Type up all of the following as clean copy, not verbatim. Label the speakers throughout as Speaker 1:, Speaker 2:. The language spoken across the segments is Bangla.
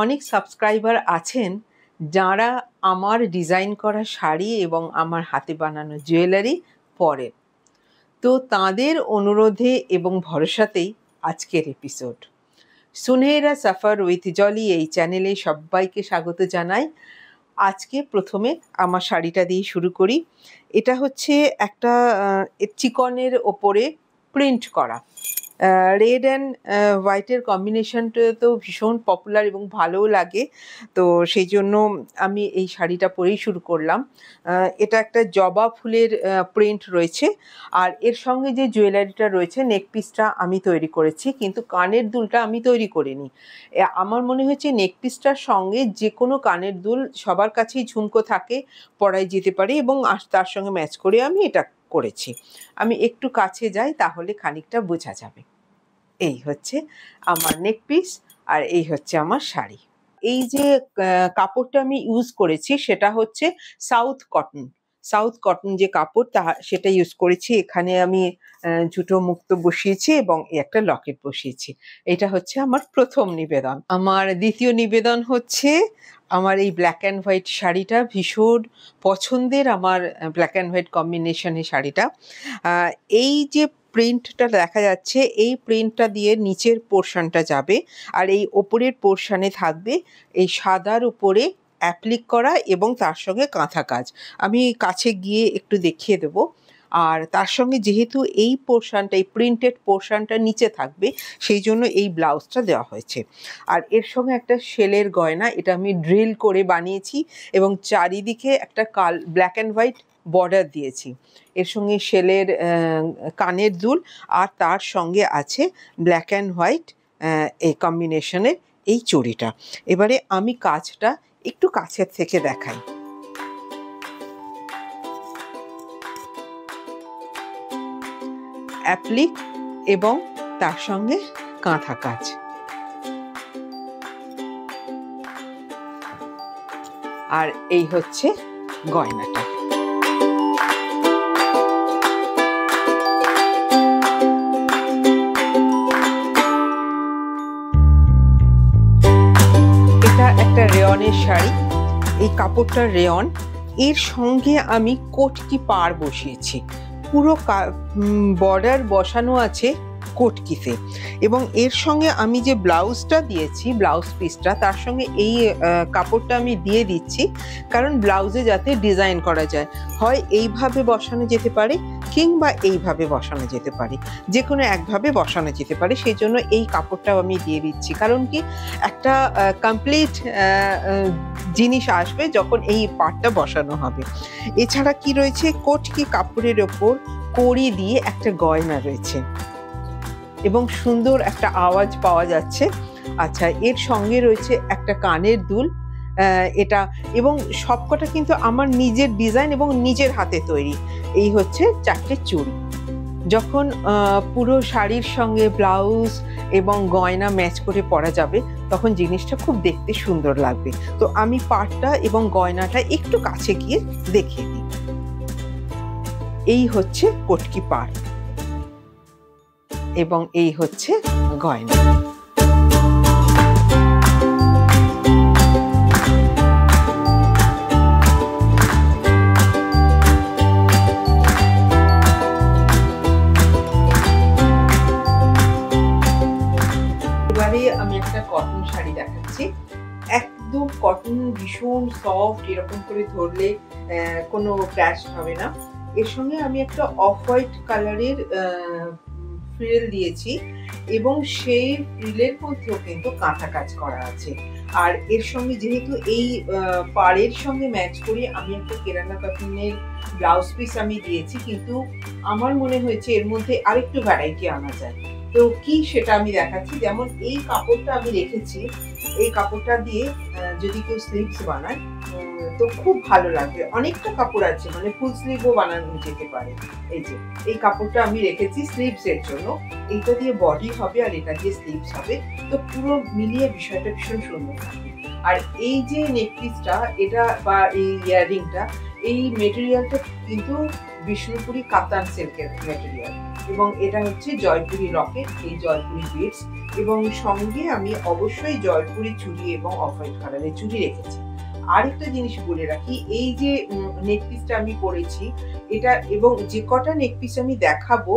Speaker 1: অনেক সাবস্ক্রাইবার আছেন যারা আমার ডিজাইন করা শাড়ি এবং আমার হাতে বানানো জুয়েলারি পরেন। তো তাদের অনুরোধে এবং ভরসাতেই আজকের এপিসোড। সুনহেরা সফর উইথ জলি এই চ্যানেলে সবাইকে স্বাগত জানাই। আজকে প্রথমে আমার শাড়িটা দিয়ে শুরু করি। এটা হচ্ছে একটা চিকনের ওপরে প্রিন্ট করা। রেড অ্যান্ড হোয়াইটের কম্বিনেশনটা তো ভীষণ পপুলার এবং ভালোও লাগে, তো সেই জন্য আমি এই শাড়িটা পরেই শুরু করলাম। এটা একটা জবা ফুলের প্রিন্ট রয়েছে, আর এর সঙ্গে যে জুয়েলারিটা রয়েছে নেক পিসটা আমি তৈরি করেছি, কিন্তু কানের দুলটা আমি তৈরি করিনি। আমার মনে হয়েছে নেক পিসটার সঙ্গে যে কোনো কানের দুল সবার কাছেই ঝুমকো থাকে, পরাই যেতে পারে, এবং তার সঙ্গে ম্যাচ করে আমি এটা করেছি। আমি একটু কাছে যাই তাহলে খানিকটা বোঝা যাবে। এই হচ্ছে আমার নেক পিস আর এই হচ্ছে আমার শাড়ি। এই যে কাপড়টা আমি ইউজ করেছি সেটা হচ্ছে সাউথ কটন যে কাপড় সেটা ইউজ করেছি। এখানে আমি জুটো মুক্ত বসিয়েছি এবং একটা লকেট বসিয়েছি। এটা হচ্ছে আমার প্রথম নিবেদন। আমার দ্বিতীয় নিবেদন হচ্ছে আমার এই ব্ল্যাক অ্যান্ড হোয়াইট শাড়িটা, ভীষণ পছন্দের আমার ব্ল্যাক অ্যান্ড হোয়াইট কম্বিনেশনের শাড়িটা। এই যে প্রিন্টটা দেখা যাচ্ছে, এই প্রিন্টটা দিয়ে নিচের পোর্শনটা যাবে, আর এই ওপরের পোর্শনে থাকবে এই সাদার উপরে অ্যাপ্লিক করা এবং তার সঙ্গে কাঁথা কাজ। আমি কাছে গিয়ে একটু দেখিয়ে দেবো। আর তার সঙ্গে যেহেতু এই পোর্শনটা, এই প্রিন্টেড পোর্শনটা নিচে থাকবে, সেই জন্য এই ব্লাউজটা দেওয়া হয়েছে। আর এর সঙ্গে একটা শেলের গয়না, এটা আমি ড্রিল করে বানিয়েছি এবং চারিদিকে একটা ব্ল্যাক অ্যান্ড হোয়াইট বর্ডার দিয়েছি। এর সঙ্গে শেলের কানের দুল, আর তার সঙ্গে আছে ব্ল্যাক অ্যান্ড হোয়াইট এই কম্বিনেশনের এই চুড়িটা। এবারে আমি কাজটা একটু কাছের থেকে দেখাই। অ্যাপ্লিক এবং তার সঙ্গে কাঁথা কাজ। আর এই হচ্ছে গয়নাটা। এটা একটা রেয়নের শাড়ি, এই কাপড়টা রেয়ন, এর সঙ্গে আমি কোটকি পাড় বসিয়েছি। পুরো বর্ডার বসানো আছে কোটকিতে, এবং এর সঙ্গে আমি যে ব্লাউজটা দিয়েছি, ব্লাউজ পিসটা, তার সঙ্গে এই কাপড়টা আমি দিয়ে দিচ্ছি, কারণ ব্লাউজে যাতে ডিজাইন করা যায়। হয় এইভাবে বসানো যেতে পারে কিংবা এইভাবে বসানো যেতে পারে, যে কোনো একভাবে বসানো যেতে পারে। সেই জন্য এই কাপড়টাও আমি দিয়ে দিচ্ছি, কারণ কি একটা কমপ্লিট জিনিস আসবে যখন এই পার্টটা বসানো হবে। এছাড়া কি রয়েছে, কোটকি কাপড়ের ওপর কড়ি দিয়ে একটা গয়না রয়েছে এবং সুন্দর একটা আওয়াজ পাওয়া যাচ্ছে। আচ্ছা, এর সঙ্গে রয়েছে একটা কানের দুল, এটা, এবং সবকটা কিন্তু আমার নিজের ডিজাইন এবং নিজের হাতে তৈরি। এই হচ্ছে চারটে চুড়ি। যখন পুরো শাড়ির সঙ্গে ব্লাউজ এবং গয়না ম্যাচ করে পরা যাবে, তখন জিনিসটা খুব দেখতে সুন্দর লাগবে। তো আমি পাড়টা এবং গয়নাটা একটু কাছে গিয়ে দেখিয়ে দিই। এই হচ্ছে কোটকি পাড় এবং এই হচ্ছে গয়না। এবারে আমি একটা কটন শাড়ি দেখাচ্ছি। একদম কটন, ভীষণ সফট, এরকম করে ধরলে কোনো ক্র্যাশ হবে না। এর সঙ্গে আমি একটা অফ হোয়াইট কালারের ফ্রিল দিয়েছি এবং সেই ফ্রিলের মধ্যেও কিন্তু কাঁথা কাজ করা আছে। আর এর সঙ্গে যেহেতু এই পাড়ের সঙ্গে ম্যাচ করে আমি একটা কেরালা কটনের ব্লাউজ পিস আমি দিয়েছি, কিন্তু আমার মনে হয়েছে এর মধ্যে আরেকটু ভ্যারাইটি আনা যায়। তো কি সেটা আমি দেখাচ্ছি। যেমন এই কাপড়টা আমি রেখেছি, এই কাপড়টা দিয়ে যদি কেউ স্লিভস বানায় তো খুব ভালো লাগবে। অনেকটা কাপড় আছে, মানে ফুল স্লিভও বানানো যেতে পারে। এই যে এই কাপড়টা আমি রেখেছি স্লিভস এর জন্য, এইটা দিয়ে বডি হবে আর এটা দিয়ে স্লিভস হবে, তো পুরো মিলিয়ে বিষয়টা ভীষণ সুন্দর লাগবে। আর এই যে নেকপিসটা, এটা বা এই ইয়াররিংটা, এই মেটেরিয়ালটা কিন্তু বিষ্ণুপুরি কাতান সিল্কের মেটেরিয়াল। এবং এটা হচ্ছে জয়পুরি লকেট, এই জয়পুরি বিটস, এবং সঙ্গে আমি অবশ্যই জয়পুরি চুড়ি এবং অফ হোয়াইট কালারের চুড়ি রেখেছি। আরেকটা জিনিস বলে রাখি, এই যে নেক পিসটা আমি পরেছি এটা, এবং যে কটা নেক পিস আমি দেখাবো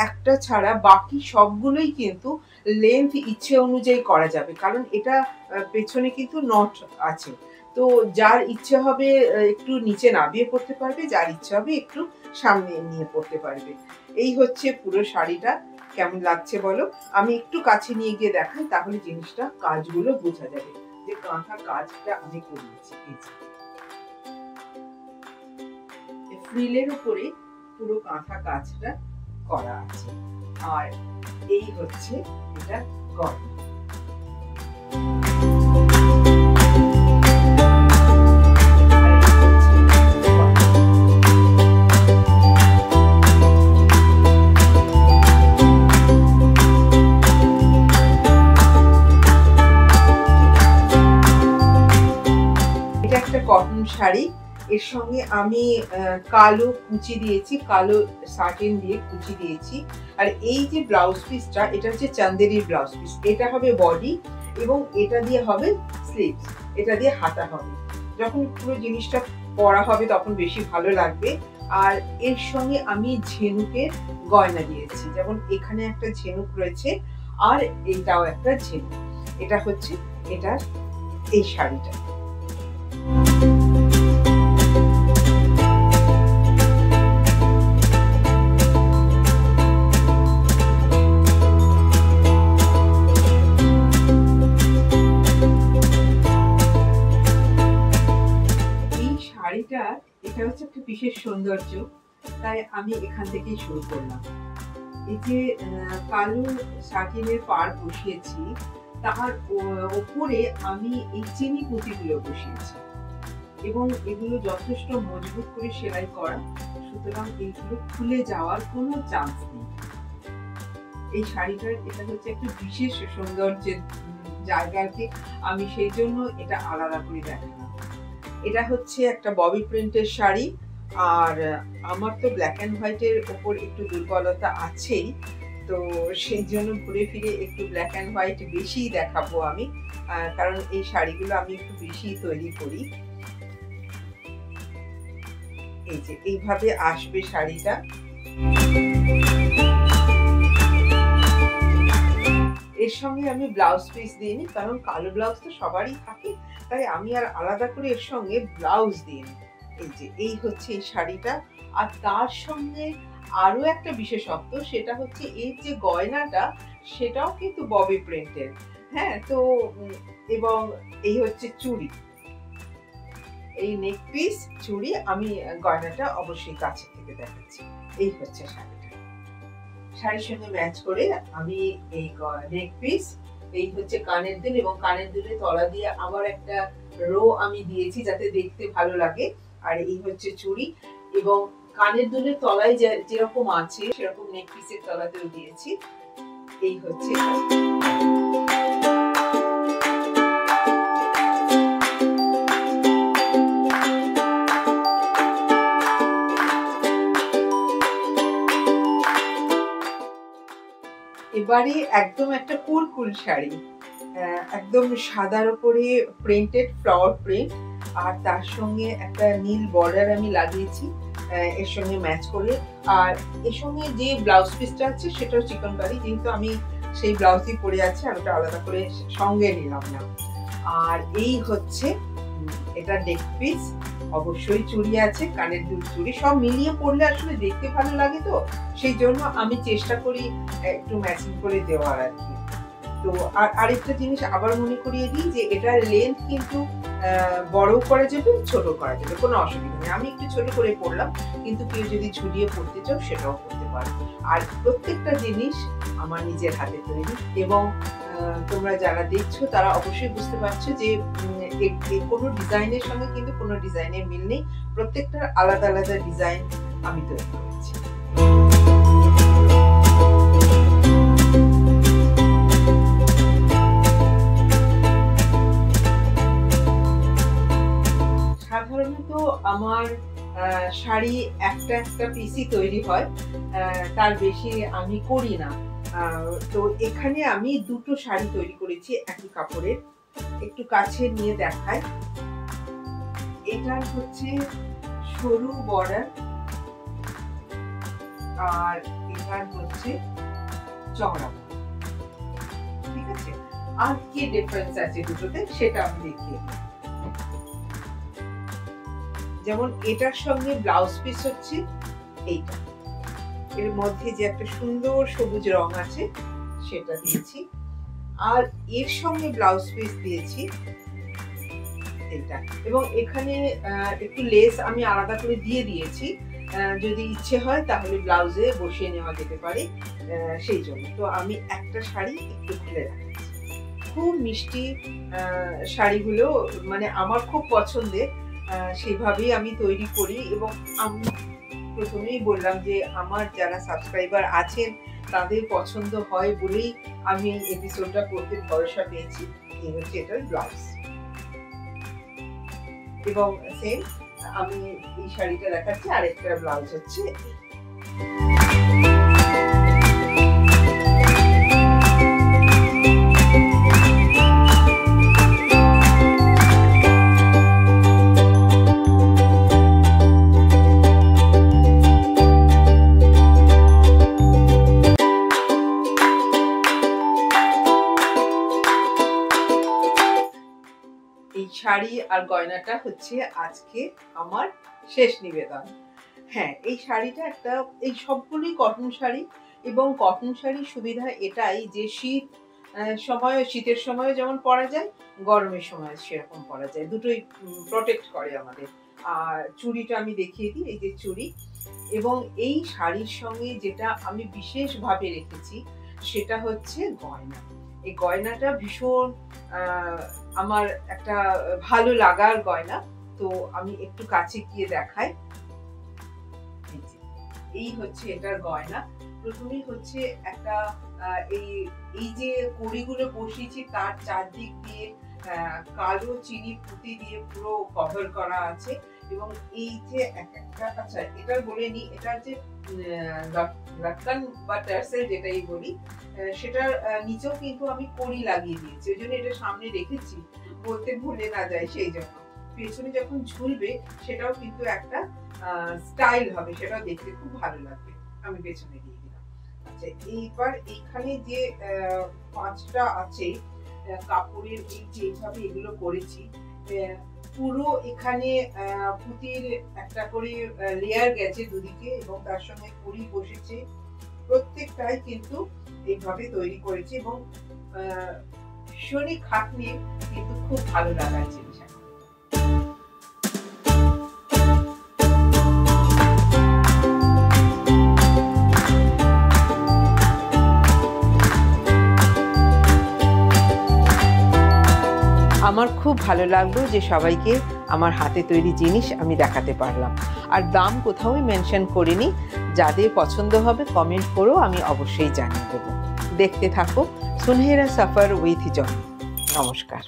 Speaker 1: একটা ছাড়া বাকি সবগুলোই কিন্তু লেন্থ ইচ্ছে অনুযায়ী করা যাবে, কারণ এটা পেছনে কিন্তু নট আছে। তো যার ইচ্ছে হবে একটু নিচে নামিয়ে পড়তে পারবে, যার ইচ্ছে হবে একটু সামনে নিয়ে পড়তে পারবে। এই হচ্ছে পুরো শাড়িটা। কেমন লাগছে বলো? আমি একটু কাছে নিয়ে গিয়ে দেখাই, তাহলে জিনিসটা কাজগুলো বোঝা যাবে যে কাঁথা কাজটা আমি করিয়েছি। এই ফ্রিলের উপরে পুরো কাঁথা কাজটা করা আছে, আর এই হচ্ছে এটা গয়না। কটন শাড়ি, এর সঙ্গে আমি কালো কুচি দিয়েছি, কালো সাটিন দিয়ে কুচি দিয়েছি। আর এই যে ব্লাউজ পিসটা, এটা হচ্ছে চান্দেরির ব্লাউজ পিস, এটা হবে বডি এবং এটা দিয়ে হবে স্লিভস, এটা দিয়ে হাতা হবে। যখন পুরো জিনিসটা পরা হবে তখন বেশি ভালো লাগবে। আর এর সঙ্গে আমি ঝিনুকের গয়না দিয়েছি, যেমন এখানে একটা ঝিনুক রয়েছে আর এইটাও একটা ঝিনুক। এটা হচ্ছে এটার এই শাড়িটা। এটা হচ্ছে একটা বিশেষ সৌন্দর্য, তাই আমি এখান থেকেই শুরু করলাম। এই যে কালো সাটিনের পাড় বসিয়েছি, তার উপরে আমি এই চিনি পুঁতিগুলো বসিয়েছি এবং এগুলো যথেষ্ট মজবুত করে সেলাই করা, সুতরাং এগুলো খুলে যাওয়ার কোনো চান্স নেই। এই শাড়িটার এটা হচ্ছে একটা বিশেষ সৌন্দর্যের জায়গাকে আমি সেই জন্য এটা আলাদা করে দেখালাম। এটা হচ্ছে একটা ববি প্রিন্টের শাড়ি, আর আমার তো ব্ল্যাক অ্যান্ড হোয়াইটের ওপর একটু দুর্বলতা আছেই, তো সেই জন্য ঘুরে ফিরে একটু ব্ল্যাক অ্যান্ড হোয়াইট বেশি দেখাবো আমি, কারণ এই শাড়িগুলো আমি একটু বেশি তৈরি করি। এই যে এইভাবে আসবে শাড়িটা। এর সঙ্গে আমি ব্লাউজ পিস দিইনি, কারণ কালো ব্লাউজ তো সবারই থাকে, তাই আমি আর আলাদা করে এর সঙ্গে ব্লাউজ দিইনি। এই যে এই হচ্ছে এই শাড়িটা। আর তার সঙ্গে আরো একটা বিশেষত্ব, সেটা হচ্ছে এই যে গয়নাটা, সেটাও কিন্তু ববি প্রিন্টের। হ্যাঁ, তো এবং এই হচ্ছে চুড়ি, এই নেক পিস, চুড়ি। আমি গয়নাটা অবশ্যই কাছে থেকে দেখাচ্ছি। এই হচ্ছে শাড়িটা। শাড়ির সঙ্গে ম্যাচ করে আমি এই নেক পিস, এই হচ্ছে কানের দুল, এবং কানের দুলের তলা দিয়ে আবার একটা রো আমি দিয়েছি যাতে দেখতে ভালো লাগে। আর এই হচ্ছে চুড়ি, এবং কানের দুলের তলায় যেরকম আছে সেরকম নেক পিসের তলাতেও দিয়েছি। এই হচ্ছে এবারে একদম একটা কুল শাড়ি, একদম সাদার উপরে প্রিন্টেড ফ্লাওয়ার প্রিন্ট, আর তার সঙ্গে একটা নীল বর্ডার আমি লাগিয়েছি এর সঙ্গে ম্যাচ করে। আর এর সঙ্গে যে ব্লাউজ পিসটা আছে সেটাও চিকনকারি, যেহেতু আমি সেই ব্লাউজই পরে আছি, আমি ওটা আলাদা করে সঙ্গে নিলাম না। আর এই হচ্ছে এটা নেক পিস, অবশ্যই চুড়ি আছে, কানের দুল, চুড়ি সব মিলিয়ে পরলে আসলে দেখতে ভালো লাগে, তো সেই জন্য আমি চেষ্টা করি একটু ম্যাচিং করে দেওয়ার আর কি। তো আর আরেকটা জিনিস আবার মনে করিয়ে দিই যে এটার লেন্থ কিন্তু বড়ও করা যাবে, ছোট করা যাবে, কোনো অসুবিধা নেই। আমি একটু ছোট করে পরলাম, কিন্তু কেউ যদি ঝুলিয়ে পরতে চাও সেটাও করতে পারো। আর প্রত্যেকটা জিনিস আমার নিজের হাতে তৈরি, এবং তোমরা যারা দেখছো তারা অবশ্যই বুঝতে পারছো যে কোনো ডিজাইনের সঙ্গে কিন্তু কোনো ডিজাইনের মিল নেই, প্রত্যেকটার আলাদা আলাদা ডিজাইন আমি তৈরি করেছি। সাধারণত আমার শাড়ি একটা একটা পিসই তৈরি হয়, তার বেশি আমি করি না। তো এখানে আমি দুটো শাড়ি তৈরি করেছি একই কাপড়ের। একটু কাছে নিয়ে দেখাই। এটা হচ্ছে সরু বর্ডার আর এটা হচ্ছে চওড়া, ঠিক আছে? আর কি ডিফারেন্স আছে দুটোতে সেটা আমি দেখিয়ে দিই। যেমন এটার সঙ্গে ব্লাউজ পিস হচ্ছে এইটা, এর মধ্যে যে একটা সুন্দর সবুজ রং আছে সেটা দিয়েছি, আর এর সঙ্গে ব্লাউজ পিস দিয়েছি এটা। এবং এখানে একটু লেস আমি আলাদা করে দিয়ে দিয়েছি, যদি ইচ্ছে হয় তাহলে ব্লাউজে বসিয়ে নেওয়া যেতে পারে, সেই জন্য। তো আমি একটা শাড়ি একটু খুলে রাখছি। খুব মিষ্টি শাড়িগুলো, মানে আমার খুব পছন্দের, সেভাবেই আমি তৈরি করি। এবং আমি প্রথমেই বললাম যে আমার যারা সাবস্ক্রাইবার আছেন তাদের পছন্দ হয় বলেই আমি এই এপিসোডটা করতে ভরসা পেয়েছি। এই হচ্ছে এটার ব্লাউজ, এবং সেম আমি এই শাড়িটা দেখাচ্ছি, আরেকটা ব্লাউজ হচ্ছে। এই শাড়ি আর গয়নাটা হচ্ছে আজকে আমার শেষ নিবেদন। হ্যাঁ, এই শাড়িটা একটা, এই সবগুলোই কটন শাড়ি, এবং কটন শাড়ির সুবিধা এটাই যে শীতের সময় যেমন পরা যায়, গরমের সময় সেরকম পরা যায়, দুটোই প্রোটেক্ট করে আমাদের। আর চুড়িটা আমি দেখিয়ে দিই, এই যে চুড়ি। এবং এই শাড়ির সঙ্গে যেটা আমি বিশেষভাবে রেখেছি সেটা হচ্ছে গয়না। এই গয়নাটা ভীষণ আমার একটা ভালো লাগার গয়না। তো আমি একটু কাছে গিয়ে দেখাই। এই হচ্ছে এটার গয়না। প্রথমেই হচ্ছে একটা এই যে কড়িগুলো বসিয়েছি তার চারদিক দিয়ে কালো চিনি পুঁতি দিয়ে পুরো কভার করা আছে। এবং এই যে একটা, আচ্ছা এটা বলে নি, এটার যে লাটকান বা টার্সেল যেটাই বলি, সেটার নিচেও কিন্তু আমি কড়ি লাগিয়ে দিয়েছি, ওই জন্য এটা সামনে রেখেছি, বলতে ভুলে না যায় সেই জন্য। পেছনে যখন ঝুলবে সেটাও কিন্তু একটা স্টাইল হবে, সেটাও দেখতে খুব ভালো লাগবে। আমি পেছনে দিয়ে দিলাম। আচ্ছা, এইবার এইখানে যে পাঁচটা আছে কাপড়ের, এই যেভাবে এগুলো করেছি, পুরো এখানে পুঁতির একটা করে লেয়ার গেছে দুদিকে, এবং তার সঙ্গে কুড়ি বসেছে। প্রত্যেকটাই কিন্তু এইভাবে তৈরি করেছে, এবং ভীষণই খাটনি, কিন্তু খুব ভালো লাগার জিনিস। আমার খুব ভালো লাগলো যে সবাইকে আমার হাতে তৈরি জিনিস আমি দেখাতে পারলাম। আর দাম কোথাও মেনশন করিনি, যাদের পছন্দ হবে কমেন্ট করো, আমি অবশ্যই জানিয়ে দেবো। দেখতে থাকো সুনহেরা সফর উইথ জনি। নমস্কার।